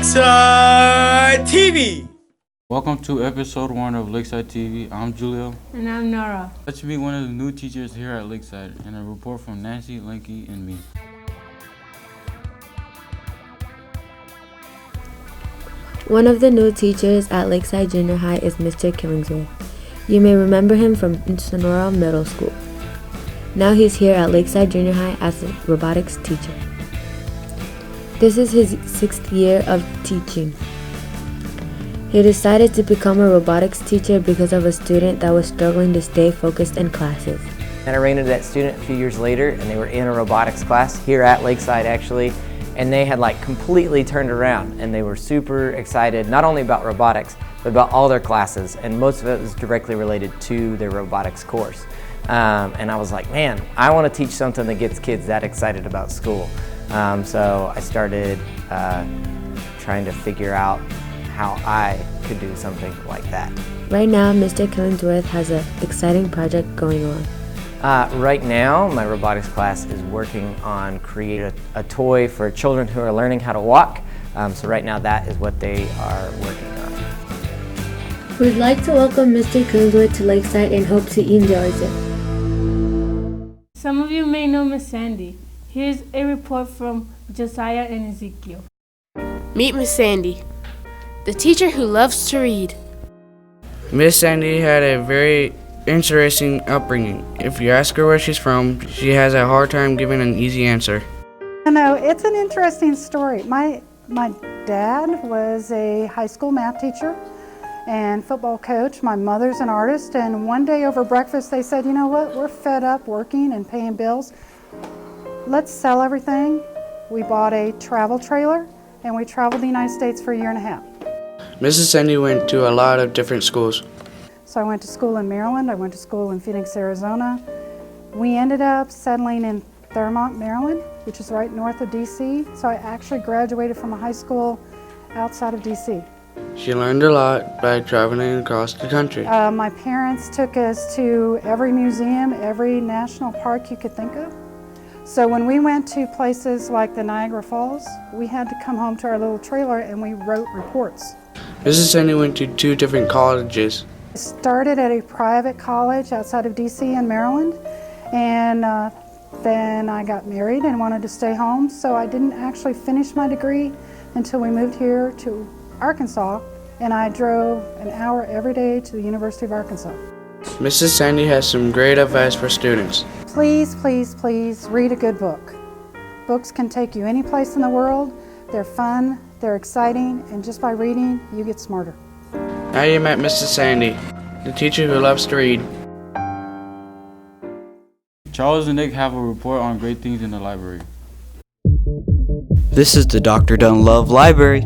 Lakeside TV. Welcome to episode 1 of Lakeside TV. I'm Julio. And I'm Nora. Let's meet one of the new teachers here at Lakeside and a report from Nancy, Lanky, and me. One of the new teachers at Lakeside Junior High is Mr. Killingsworth. You may remember him from Sonora Middle School. Now he's here at Lakeside Junior High as a robotics teacher. This is his 6th year of teaching. He decided to become a robotics teacher because of a student that was struggling to stay focused in classes. And I ran into that student a few years later, and they were in a robotics class here at Lakeside actually, and they had completely turned around, and they were super excited not only about robotics but about all their classes, and most of it was directly related to their robotics course. And I was like, man, I want to teach something that gets kids that excited about school. So I started trying to figure out how I could do something like that. Right now, Mr. Killingsworth has an exciting project going on. Right now, my robotics class is working on creating a toy for children who are learning how to walk. So right now, that is what they are working on. We'd like to welcome Mr. Killingsworth to Lakeside and hope he enjoys it. Some of you may know Miss Sandy. Here's a report from Josiah and Ezekiel. Meet Miss Sandy, the teacher who loves to read. Miss Sandy had a very interesting upbringing. If you ask her where she's from, she has a hard time giving an easy answer. No, it's an interesting story. My dad was a high school math teacher and football coach. My mother's an artist, and one day over breakfast they said, you know what, we're fed up working and paying bills. Let's sell everything. We bought a travel trailer and we traveled the United States for a year and a half. Mrs. Sandy went to a lot of different schools. So I went to school in Maryland, I went to school in Phoenix, Arizona. We ended up settling in Thurmont, Maryland, which is right north of DC. So I actually graduated from a high school outside of DC. She learned a lot by traveling across the country. My parents took us to every museum, every national park you could think of. So when we went to places like the Niagara Falls, we had to come home to our little trailer and we wrote reports. Mrs. Sandy went to 2 different colleges. I started at a private college outside of DC in Maryland, and then I got married and wanted to stay home, so I didn't actually finish my degree until we moved here to Arkansas, and I drove an hour every day to the University of Arkansas. Mrs. Sandy has some great advice for students. Please, please, please read a good book. Books can take you any place in the world. They're fun, they're exciting, and just by reading, you get smarter. Now you met Mrs. Sandy, the teacher who loves to read. Charles and Nick have a report on great things in the library. This is the Dr. Dunlove Library.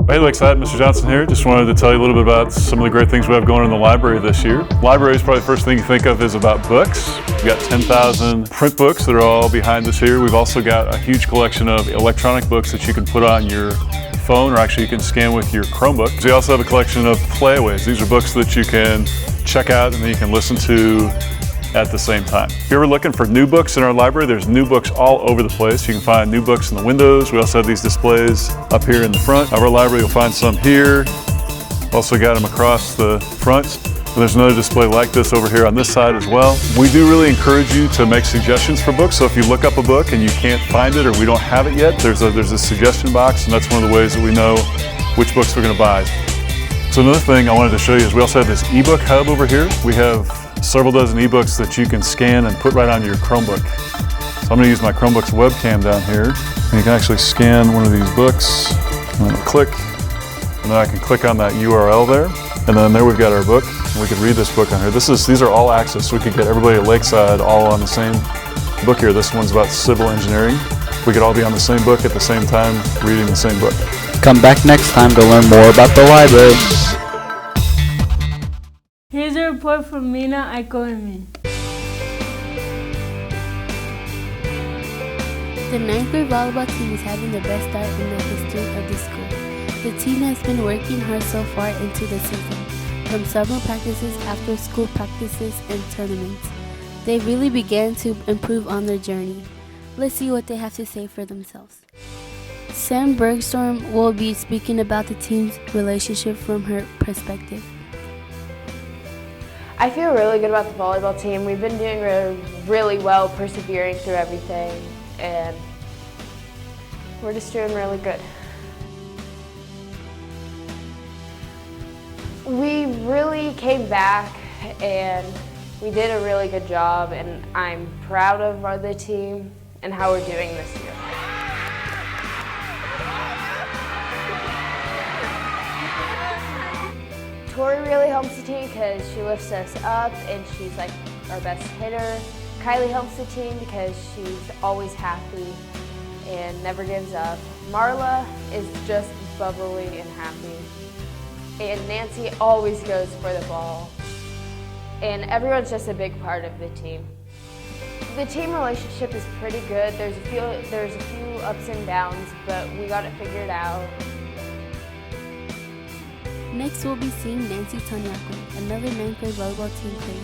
Hey Lakeside, Mr. Johnson here. Just wanted to tell you a little bit about some of the great things we have going on in the library this year. Library is probably the first thing you think of is about books. We've got 10,000 print books that are all behind us here. We've also got a huge collection of electronic books that you can put on your phone, or actually you can scan with your Chromebook. We also have a collection of playaways. These are books that you can check out and then you can listen to at the same time. If you're ever looking for new books in our library, there's new books all over the place. You can find new books in the windows. We also have these displays up here in the front of our library. You'll find some here. Also got them across the front. And there's another display like this over here on this side as well. We do really encourage you to make suggestions for books. So if you look up a book and you can't find it or we don't have it yet, there's a suggestion box, and that's one of the ways that we know which books we're going to buy. So another thing I wanted to show you is we also have this ebook hub over here. We have several dozen ebooks that you can scan and put right onto your Chromebook. So I'm going to use my Chromebook's webcam down here, and you can actually scan one of these books. I'm going to click, and then I can click on that URL there, and then there we've got our book, and we could read this book on here. These are all access, so we could get everybody at Lakeside all on the same book here. This one's about civil engineering. We could all be on the same book at the same time, reading the same book. Come back next time to learn more about the library. Here's a report from Mina, Aiko, and me. The 9th grade volleyball team is having the best start in the history of the school. The team has been working hard so far into the season, from summer practices, after school practices, and tournaments. They really began to improve on their journey. Let's see what they have to say for themselves. Sam Bergstorm will be speaking about the team's relationship from her perspective. I feel really good about the volleyball team. We've been doing really well, persevering through everything, and we're just doing really good. We really came back and we did a really good job, and I'm proud of the team and how we're doing this year. Tori really helps the team because she lifts us up and she's like our best hitter. Kylie helps the team because she's always happy and never gives up. Marla is just bubbly and happy. And Nancy always goes for the ball. And everyone's just a big part of the team. The team relationship is pretty good. There's a few ups and downs, but we got it figured out. Next, we'll be seeing Nancy Tanyako, another 9th grade volleyball team player.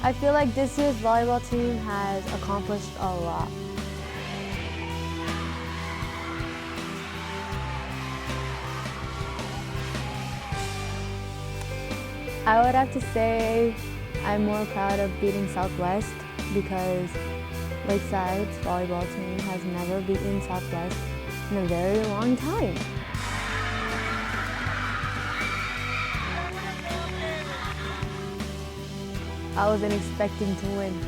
I feel like this year's volleyball team has accomplished a lot. I would have to say I'm more proud of beating Southwest because Lakeside's volleyball team has never beaten Southwest in a very long time. I wasn't expecting to win.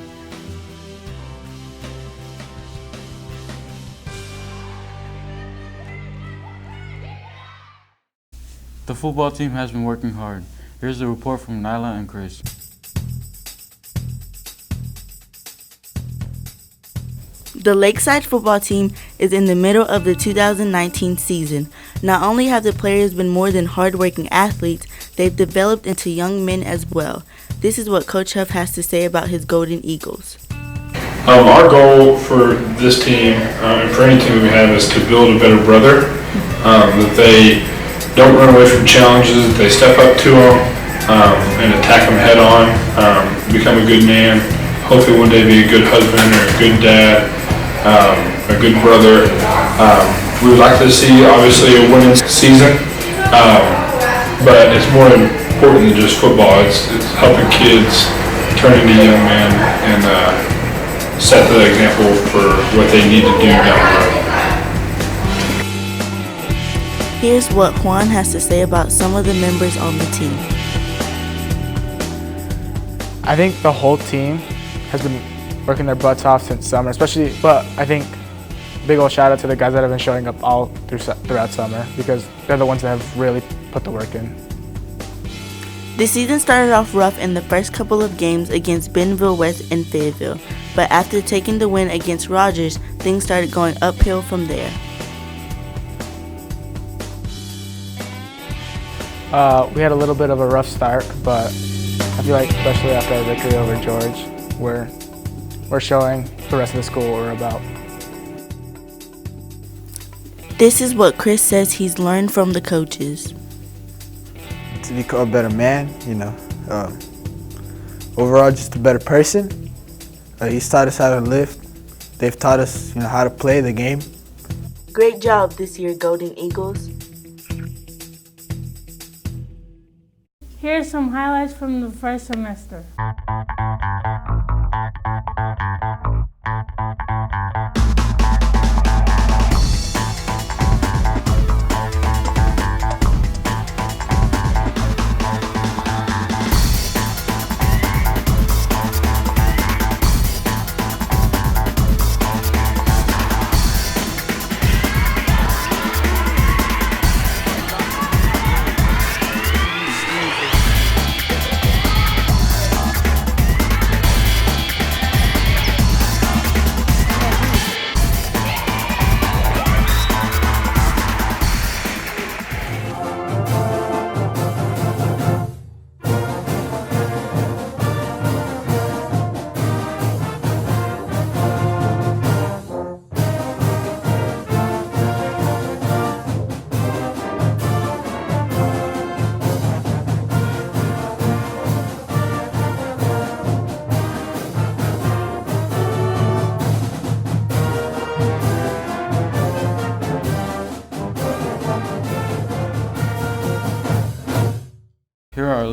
The football team has been working hard. Here's a report from Nyla and Chris. The Lakeside football team is in the middle of the 2019 season. Not only have the players been more than hardworking athletes, they've developed into young men as well. This is what Coach Huff has to say about his Golden Eagles. Our goal for this team and for any team we have is to build a better brother, that they don't run away from challenges, that they step up to them and attack them head on, become a good man, hopefully one day be a good husband or a good dad, a good brother. We would like to see obviously a winning season, but it's more important than just football. It's helping kids turn into young men and set the example for what they need to do down the road. Here's what Juan has to say about some of the members on the team. I think the whole team has been working their butts off since summer, but I think big old shout out to the guys that have been showing up all throughout summer because they're the ones that have really put the work in. The season started off rough in the first couple of games against Bentonville West and Fayetteville, but after taking the win against Rogers, things started going uphill from there. We had a little bit of a rough start, but I feel like especially after our victory over George, we're showing the rest of the school what we're about. This is what Chris says he's learned from the coaches. To become a better man, overall just a better person. He's taught us how to lift. They've taught us, how to play the game. Great job this year, Golden Eagles. Here's some highlights from the first semester.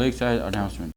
Lakeside announcement.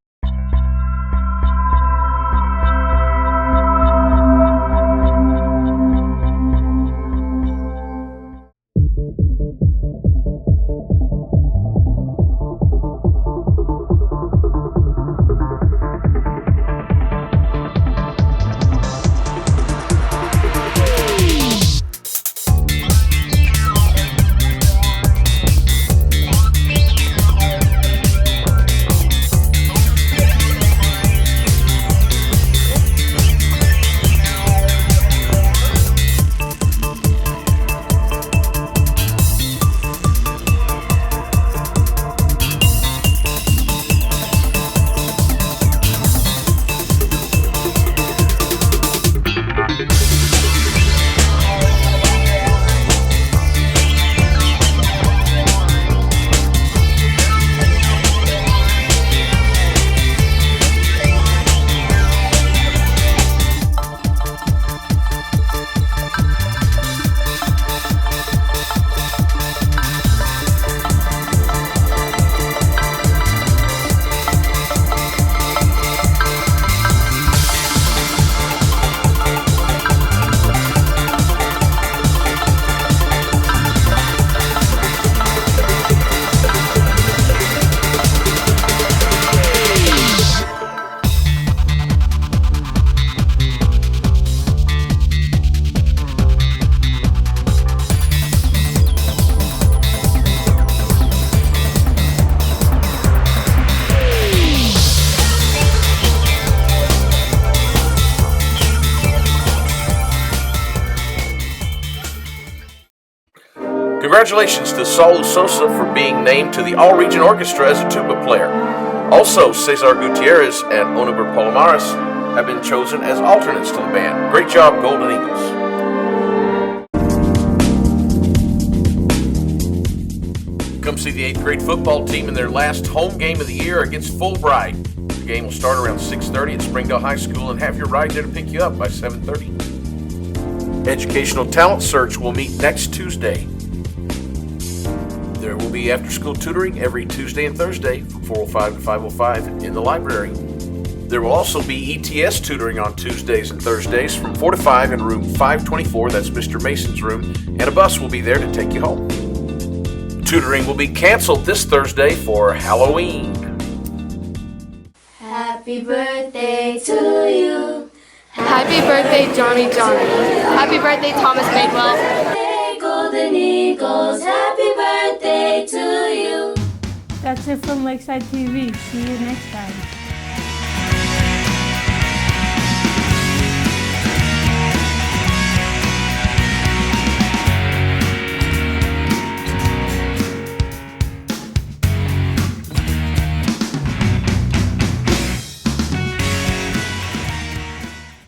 Congratulations to Saul Sosa for being named to the All-Region Orchestra as a tuba player. Also, Cesar Gutierrez and Onuber Palomares have been chosen as alternates to the band. Great job, Golden Eagles. Come see the 8th grade football team in their last home game of the year against Fulbright. The game will start around 6:30 at Springdale High School, and have your ride there to pick you up by 7:30. Educational Talent Search will meet next Tuesday. There will be after-school tutoring every Tuesday and Thursday from 4:05 to 5:05 in the library. There will also be ETS tutoring on Tuesdays and Thursdays from 4 to 5 in room 524, that's Mr. Mason's room, and a bus will be there to take you home. Tutoring will be canceled this Thursday for Halloween. Happy birthday to you. Happy birthday, Johnny Johnny. Happy birthday, Thomas Madewell. Hey, Golden Eagles, happy birthday to you. That's it from Lakeside TV. See you next time.